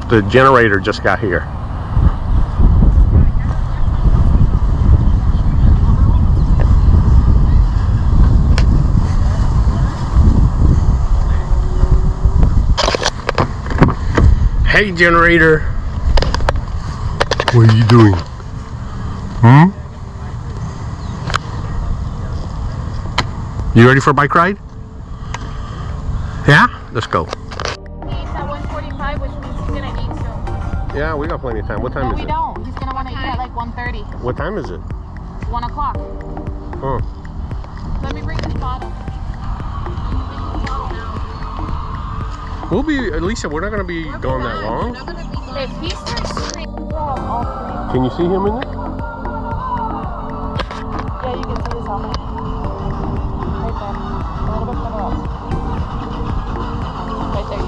The generator just got here. Hey, generator. What are you doing? You ready for a bike ride? Yeah? Let's go. He's at 1:45, which means he's gonna eat soon. Yeah, we got plenty of time. What time No, is we it? don't. He's gonna want to eat at like 1:30. What time is it? 1 o'clock. Oh. Let me bring this bottle. We'll be, Alicia, we're not going to be going that long. If he starts screaming, all Can you see him in there? yeah, you can see his helmet. Right there. A little bit further up. Right there.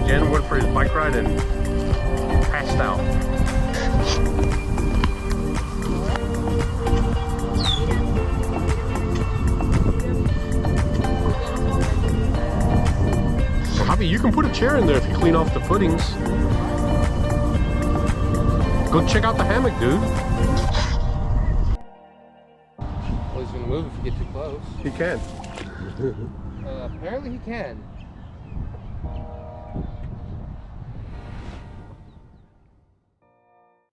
Jen went for his bike ride and passed out. Well, Javi, you can put a chair in there if you clean off the footings. Go check out the hammock, dude. Well, he's gonna move if you get too close. He can. Apparently he can.